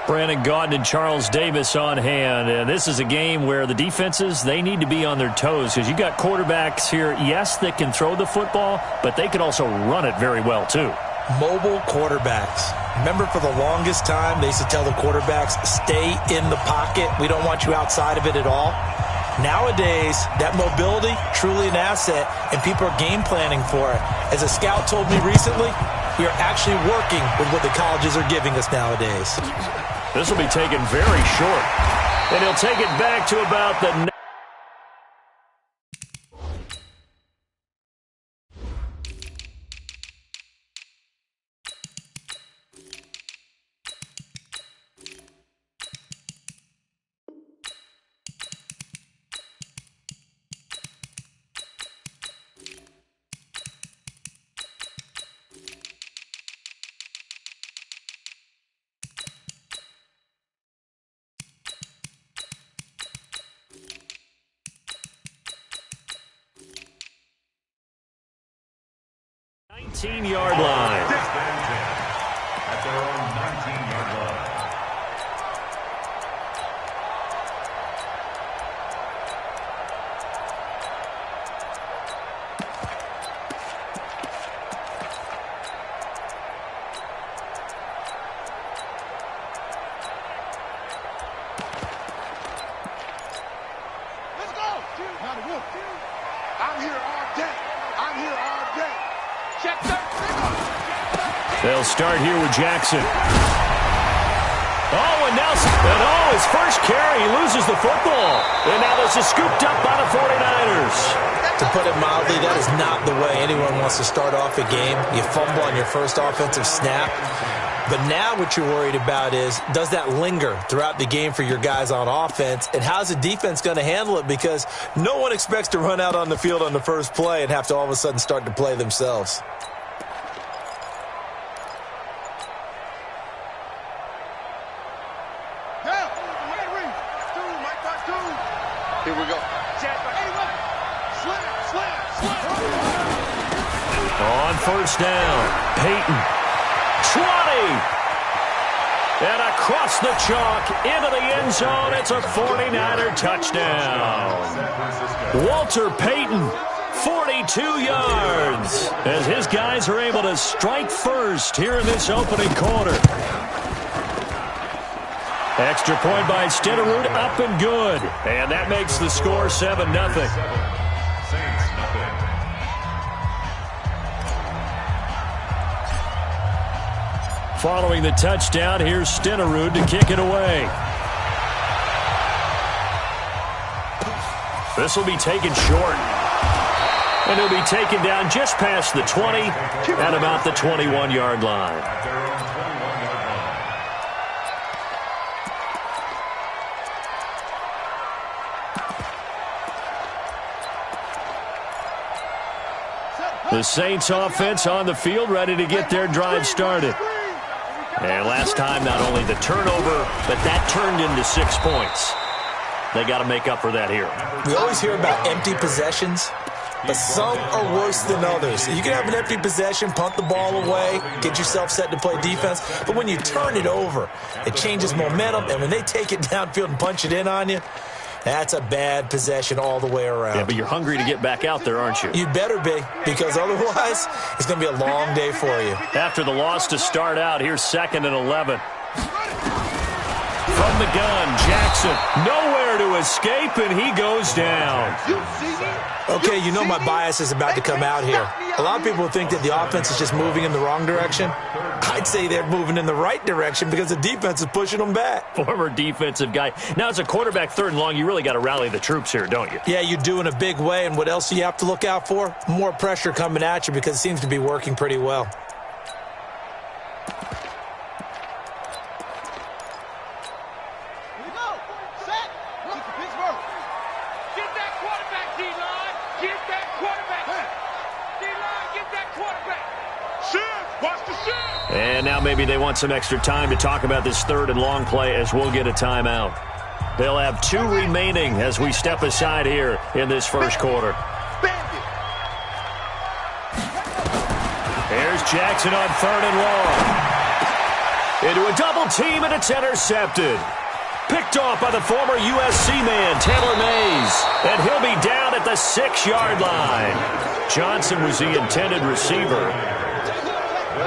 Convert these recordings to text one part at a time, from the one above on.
Brandon Gaudin and Charles Davis on hand. And this is a game where the defenses, they need to be on their toes because you got quarterbacks here, yes, that can throw the football, but they can also run it very well too. Mobile quarterbacks. Remember, for the longest time, they used to tell the quarterbacks, stay in the pocket. We don't want you outside of it at all. Nowadays, that mobility, truly an asset, and people are game planning for it. As a scout told me recently, we are actually working with what the colleges are giving us nowadays. This will be taken very short. And he'll take it back to about the... yard line. At their own 19-yard line. Let's go. I'm here all day. I'm here all day. Check that. They'll start here with Jackson. Oh, and now his first carry, he loses the football. And now this is scooped up by the 49ers. To put it mildly, that is not the way anyone wants to start off a game. You fumble on your first offensive snap. But now what you're worried about is, does that linger throughout the game for your guys on offense? And how's the defense going to handle it? Because no one expects to run out on the field on the first play and have to all of a sudden start to play themselves. Here we go. On first down, Peyton. 20. And across the chalk into the end zone. It's a 49er touchdown. Walter Payton, 42 yards. As his guys are able to strike first here in this opening quarter. Extra point by Stenerud, up and good. And that makes the score 7-0. Following the touchdown, here's Stenerud to kick it away. This will be taken short. And he'll be taken down just past the 20 at about the 21-yard line. The Saints offense on the field, ready to get their drive started. And last time, not only the turnover, but that turned into 6 points. They got to make up for that here. We always hear about empty possessions, but some are worse than others. You can have an empty possession, punt the ball away, get yourself set to play defense, but when you turn it over, it changes momentum, and when they take it downfield and punch it in on you, that's a bad possession all the way around. Yeah, but you're hungry to get back out there, aren't you? You better be, because otherwise, it's going to be a long day for you. After the loss to start out, here's 2nd and 11. From the gun, Jackson, nowhere to escape, and he goes down. Okay, you know my bias is about to come out here. A lot of people think that the offense is just moving in the wrong direction. I'd say they're moving in the right direction because the defense is pushing them back. Former defensive guy. Now, as a quarterback 3rd and long, you really got to rally the troops here, don't you? Yeah, you do in a big way, and what else do you have to look out for? More pressure coming at you because it seems to be working pretty well. And now maybe they want some extra time to talk about this 3rd and long play as we'll get a timeout. They'll have 2 remaining as we step aside here in this first quarter. Here's Jackson on 3rd and long. Into a double team, and it's intercepted. Picked off by the former USC man, Taylor Mays. And he'll be down at the 6-yard line. Johnson was the intended receiver.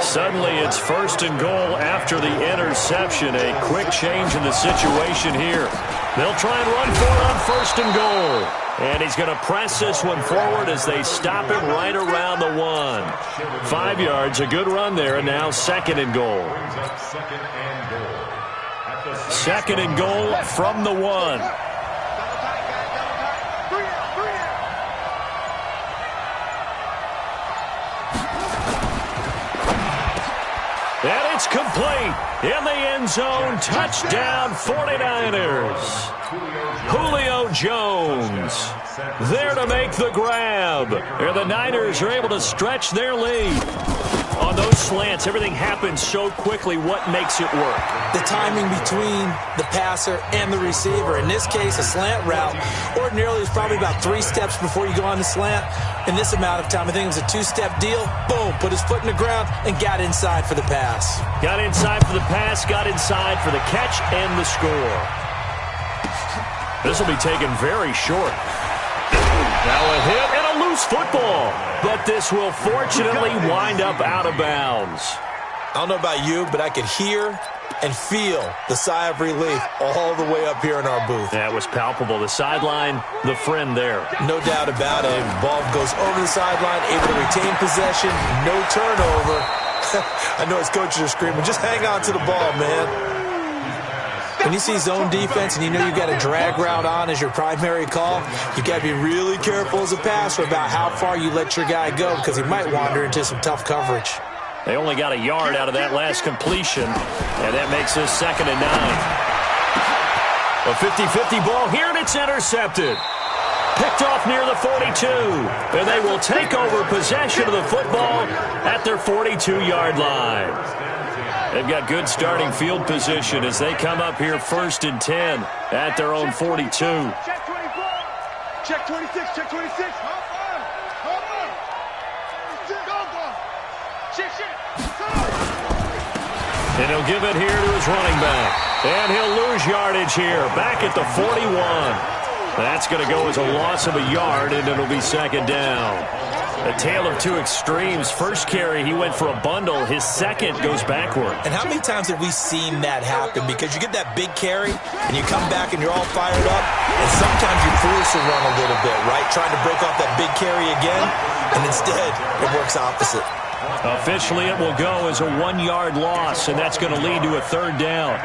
Suddenly, it's 1st and goal after the interception. A quick change in the situation here. They'll try and run for it on 1st and goal. And he's going to press this one forward as they stop him right around the 1. 5 yards, a good run there, and now 2nd and goal. 2nd and goal from the 1. And it's complete. In the end zone, touchdown 49ers. Julio Jones there to make the grab. And the Niners are able to stretch their lead. On those slants, everything happens so quickly. What makes it work? The timing between the passer and the receiver. In this case, a slant route ordinarily is probably about 3 steps before you go on the slant. In this amount of time, I think it was a 2-step deal. Boom, put his foot in the ground and got inside for the pass. Got inside for the pass, got inside for the catch and the score. This will be taken very short. Now a hit and a loose football. But this will fortunately wind up out of bounds. I don't know about you, but I could hear and feel the sigh of relief all the way up here in our booth. That was palpable. The sideline, the friend there. No doubt about it. Ball goes over the sideline, able to retain possession, no turnover. I know his coaches are screaming, just hang on to the ball, man. When you see zone defense and you know you got a drag route on as your primary call, you got to be really careful as a passer about how far you let your guy go because he might wander into some tough coverage. They only got a yard out of that last completion, and that makes this 2nd and 9. A 50-50 ball here, and it's intercepted. Picked off near the 42, and they will take over possession of the football at their 42-yard line. They've got good starting field position as they come up here 1st and 10 at their own 42. Check 24. Check 26. Check 26. And he'll give it here to his running back. And he'll lose yardage here, back at the 41. That's going to go as a loss of a yard, and it'll be 2nd down. A tale of two extremes. First carry, he went for a bundle. His second goes backward. And how many times have we seen that happen? Because you get that big carry, and you come back and you're all fired up, and sometimes you force a run a little bit, right? Trying to break off that big carry again, and instead it works opposite. Officially, it will go as a 1-yard loss, and that's going to lead to a 3rd down.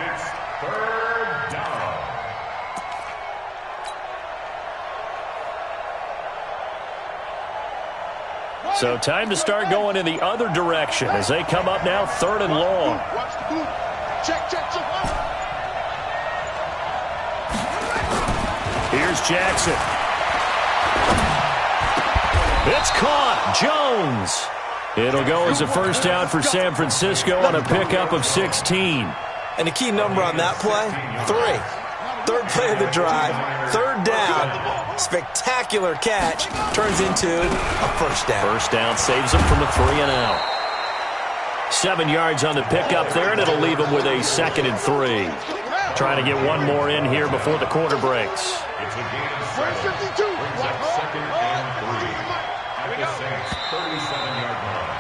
So time to start going in the other direction as they come up now 3rd and long. Watch the boot. Check. Here's Jackson. It's caught. Jones. It'll go as a 1st down for San Francisco on a pickup of 16. And the key number on that play, 3. 3rd play of the drive, 3rd down, spectacular catch, turns into a 1st down. 1st down saves him from a 3 and out. 7 yards on the pickup there, and it'll leave him with a 2nd and 3. Trying to get one more in here before the quarter breaks. It's a gain of 7. Brings up 2nd and 3. At the Saints' 37-yard line.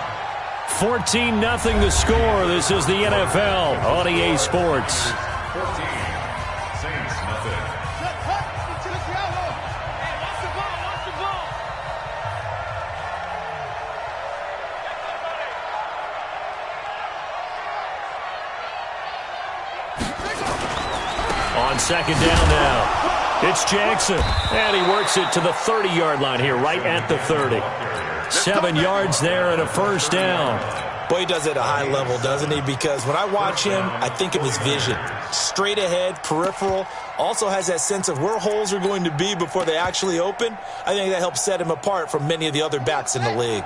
14-0 the score. This is the NFL on EA Sports. 14. Saints, nothing. On 2nd down now, it's Jackson, and he works it to the 30-yard line here, right at the 30. 7 yards there and a 1st down. Boy, he does it at a high level, doesn't he? Because when I watch him, I think of his vision. Straight ahead, peripheral, also has that sense of where holes are going to be before they actually open. I think that helps set him apart from many of the other backs in the league.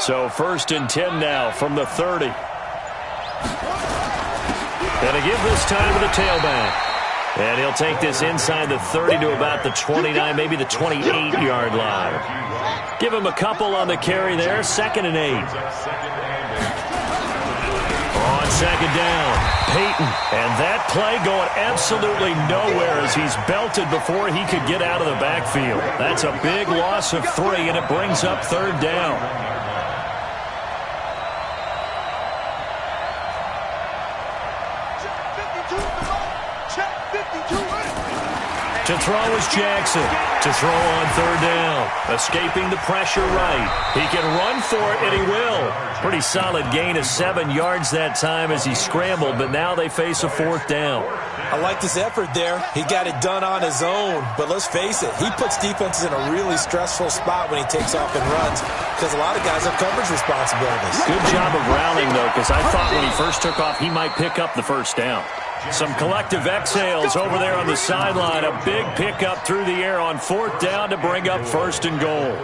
So 1st and 10 now from the 30. And to give this time to the tailback. And he'll take this inside the 30 to about the 29, maybe the 28-yard line. Give him a couple on the carry there, 2nd and 8. On second down. Peyton, and that play going absolutely nowhere as he's belted before he could get out of the backfield. That's a big loss of 3, and it brings up third down. To throw is Jackson. To throw on third down. Escaping the pressure right. He can run for it, and he will. Pretty solid gain of 7 yards that time as he scrambled, but now they face a fourth down. I like this effort there. He got it done on his own, but let's face it, he puts defenses in a really stressful spot when he takes off and runs because a lot of guys have coverage responsibilities. Good job of rallying, though, because I thought when he first took off, he might pick up the first down. Some collective exhales over there on the sideline. A big pickup through the air on fourth down to bring up first and goal.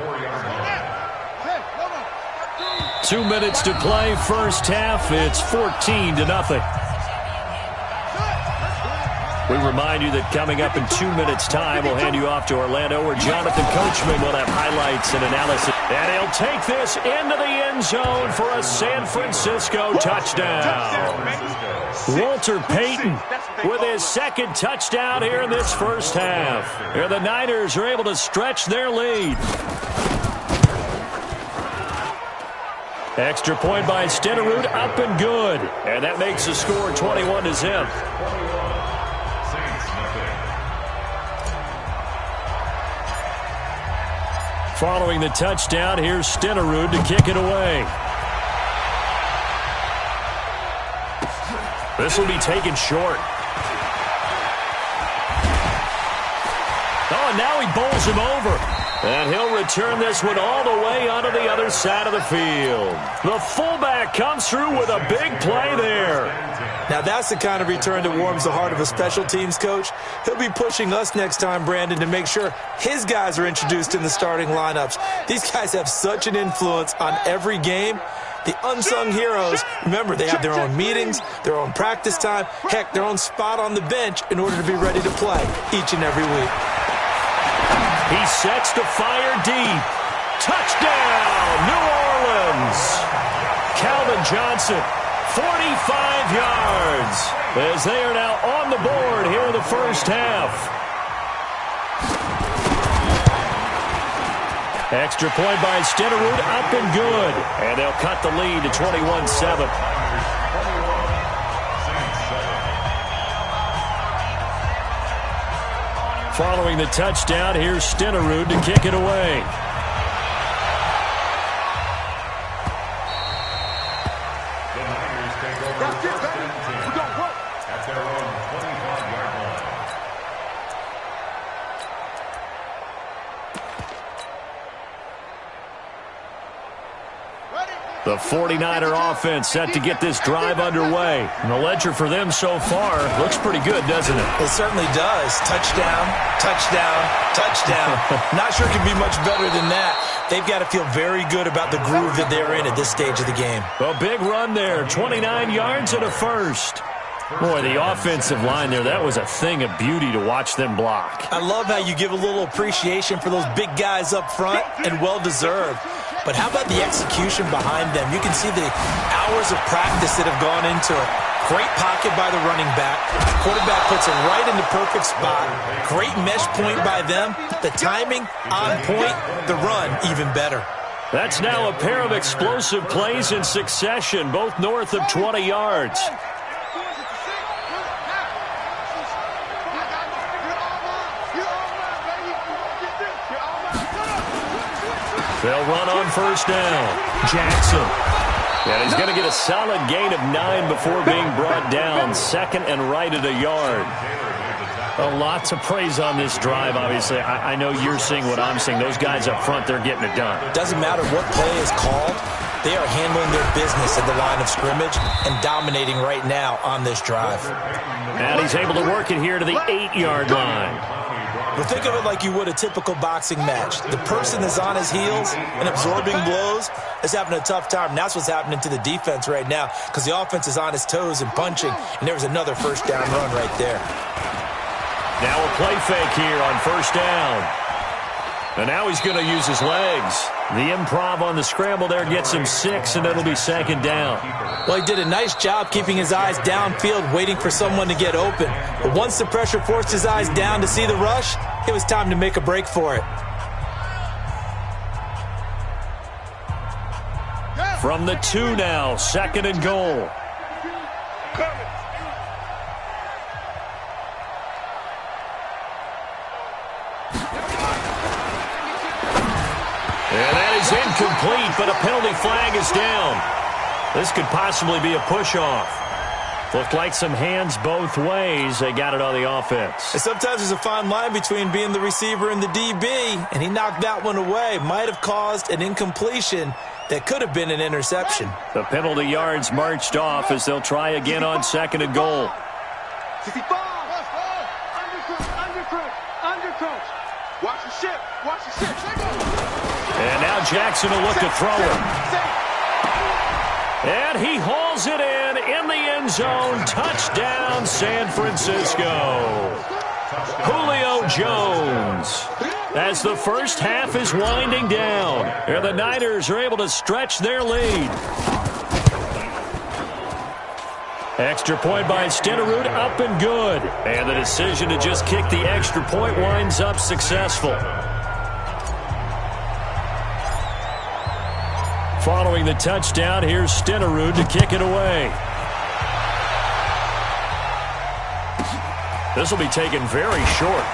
2 minutes to play first half. It's 14-0. We remind you that coming up in 2 minutes' time, we'll hand you off to Orlando, where Jonathan Coachman will have highlights and analysis. And he'll take this into the end zone for a San Francisco touchdown. Walter Payton with his second touchdown here in this first half. Here the Niners are able to stretch their lead. Extra point by Stenerud, up and good. And that makes the score 21-0. Following the touchdown, here's Stenerud to kick it away. This will be taken short. Oh, and now he bowls him over. And he'll return this one all the way onto the other side of the field. The fullback comes through with a big play there. Now that's the kind of return that warms the heart of a special teams coach. He'll be pushing us next time, Brandon, to make sure his guys are introduced in the starting lineups. These guys have such an influence on every game. The unsung heroes, remember, they have their own meetings, their own practice time, heck, their own spot on the bench in order to be ready to play each and every week. He sets to fire deep. Touchdown, New Orleans. Calvin Johnson, 45 yards, as they are now on the board here in the first half. Extra point by Stenerud, up and good. And they'll cut the lead to 21-7. Following the touchdown, here's Stenerud to kick it away. The 49er offense set to get this drive underway. And the ledger for them so far looks pretty good, doesn't it? It certainly does. Touchdown, touchdown, touchdown. Not sure it can be much better than that. They've got to feel very good about the groove that they're in at this stage of the game. A big run there, 29 yards and a first. Boy, the offensive line there, that was a thing of beauty to watch them block. I love how you give a little appreciation for those big guys up front, and well-deserved. But how about the execution behind them? You can see the hours of practice that have gone into it. Great pocket by the running back. Quarterback puts it right in the perfect spot. Great mesh point by them. The timing on point. The run even better. That's now a pair of explosive plays in succession, both north of 20 yards. They'll run on first down. Jackson. And he's going to get a solid gain of 9 before being brought down. Second and right at a yard. A lot to praise on this drive, obviously. I know you're seeing what I'm seeing. Those guys up front, they're getting it done. Doesn't matter what play is called. They are handling their business at the line of scrimmage and dominating right now on this drive. And he's able to work it here to the 8-yard line. But think of it like you would a typical boxing match. The person that's on his heels and absorbing blows is having a tough time. And that's what's happening to the defense right now because the offense is on his toes and punching. And there was another first down run right there. Now a play fake here on first down. And now he's going to use his legs. The improv on the scramble there gets him 6, and it'll be second down. Well, he did a nice job keeping his eyes downfield, waiting for someone to get open. But once the pressure forced his eyes down to see the rush, it was time to make a break for it. From the 2 now, second and goal. And that is incomplete, but a penalty flag is down. This could possibly be a push-off. Looked like some hands both ways. They got it on the offense. And sometimes there's a fine line between being the receiver and the DB, and he knocked that one away. Might have caused an incompletion that could have been an interception. The penalty yards marched off as they'll try again on second and goal. 65. Undercoach. Watch the ship. Watch the ship. And now Jackson will look to throw it. And he hauls it in the end zone. Touchdown, San Francisco. Julio Jones. As the first half is winding down, and the Niners are able to stretch their lead. Extra point by Stenerud, up and good. And the decision to just kick the extra point winds up successful. Following the touchdown, here's Stenerud to kick it away. This will be taken very short.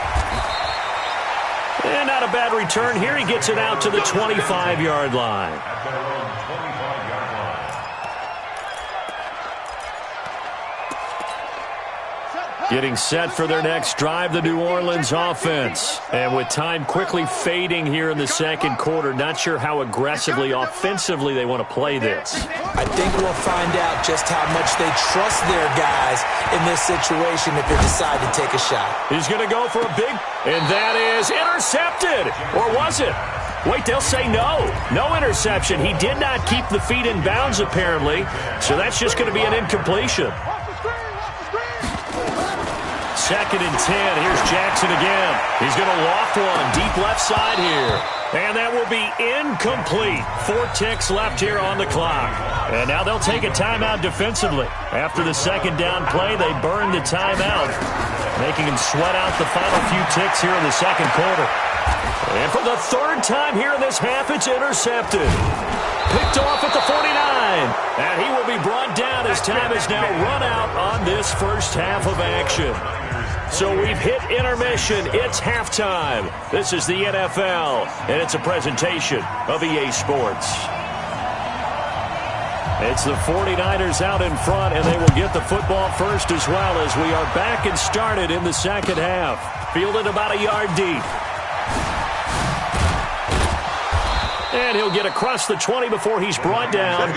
And not a bad return here. He gets it out to the 25-yard line. Getting set for their next drive, the New Orleans offense. And with time quickly fading here in the second quarter, not sure how aggressively, offensively they want to play this. I think we'll find out just how much they trust their guys in this situation if they decide to take a shot. He's going to go for a big, and that is intercepted. Or was it? Wait, they'll say no. No interception. He did not keep the feet in bounds, apparently. So that's just going to be an incompletion. Second and 10. Here's Jackson again. He's going to loft one deep left side here. And that will be incomplete. 4 ticks left here on the clock. And now they'll take a timeout defensively. After the second down play, they burn the timeout, making him sweat out the final few ticks here in the second quarter. And for the third time here in this half, it's intercepted. Picked off at the 49. And he will be brought down as time is now run out on this first half of action. So we've hit intermission. It's halftime. This is the NFL, and it's a presentation of EA Sports. It's the 49ers out in front, and they will get the football first as well as we are back and started in the second half. Fielded about a yard deep. And he'll get across the 20 before he's brought down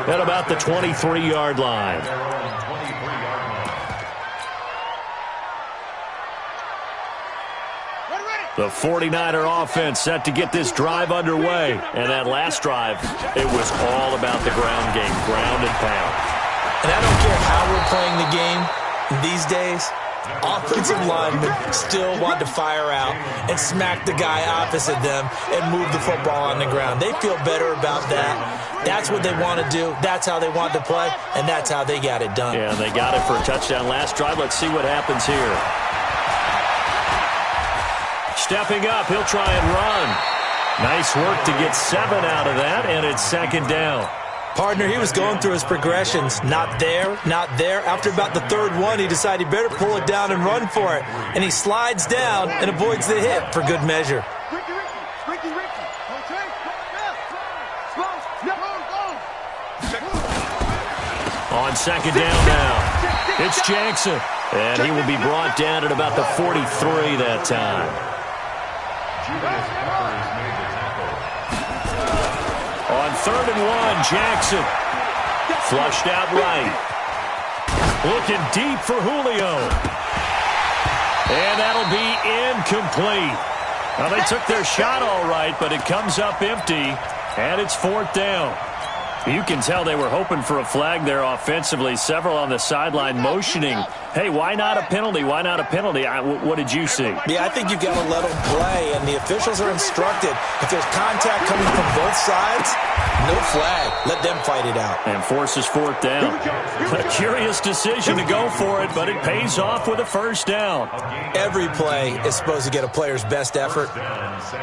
at about the 23-yard line. The 49er offense set to get this drive underway. And that last drive, it was all about the ground game, ground and pound. And I don't care how we're playing the game these days, offensive linemen still want to fire out and smack the guy opposite them and move the football on the ground. They feel better about that. That's what they want to do. That's how they want to play, and that's how they got it done. Yeah, they got it for a touchdown last drive. Let's see what happens here. Stepping up, he'll try and run. Nice work to get 7 out of that, and it's second down. Partner, he was going through his progressions. Not there, not there. After about the third one, he decided he better pull it down and run for it. And he slides down and avoids the hit for good measure. On second down now, it's Jackson. And he will be brought down at about the 43 that time. On third and 1, Jackson. Flushed out right. Looking deep for Julio. And that'll be incomplete. Well, they took their shot all right, but it comes up empty, and it's fourth down. You can tell they were hoping for a flag there offensively. Several on the sideline motioning, hey, why not a penalty? Why not a penalty? What did you see? Yeah, I think you've got to let them play, and the officials are instructed. If there's contact coming from both sides, no flag. Let them fight it out. And forces fourth down. A curious decision to go for it, but it pays off with a first down. Every play is supposed to get a player's best effort,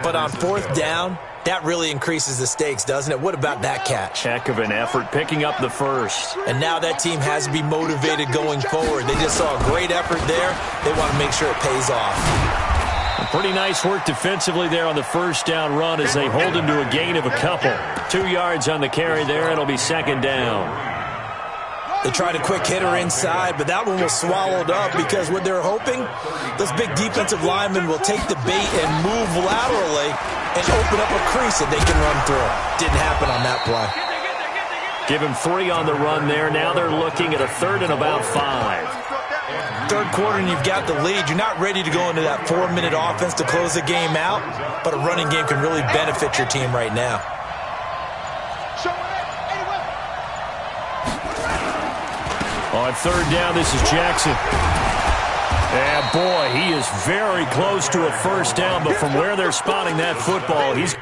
but on fourth down, that really increases the stakes, doesn't it? What about that catch? Heck of an effort, picking up the first. And now that team has to be motivated going forward. They just saw a great effort there. They want to make sure it pays off. Pretty nice work defensively there on the first down run as they hold him to a gain of a couple. 2 yards on the carry there. It'll be second down. They tried a quick hitter inside, but that one was swallowed up because what they're hoping, those big defensive linemen will take the bait and move laterally and open up a crease that they can run through. Didn't happen on that play. Give him 3 on the run there. Now they're looking at a 3rd and about 5. Third quarter and you've got the lead. You're not ready to go into that 4-minute offense to close the game out, but a running game can really benefit your team right now. On 3rd down, this is Jackson. And boy, he is very close to a first down, but from where they're spotting that football, he's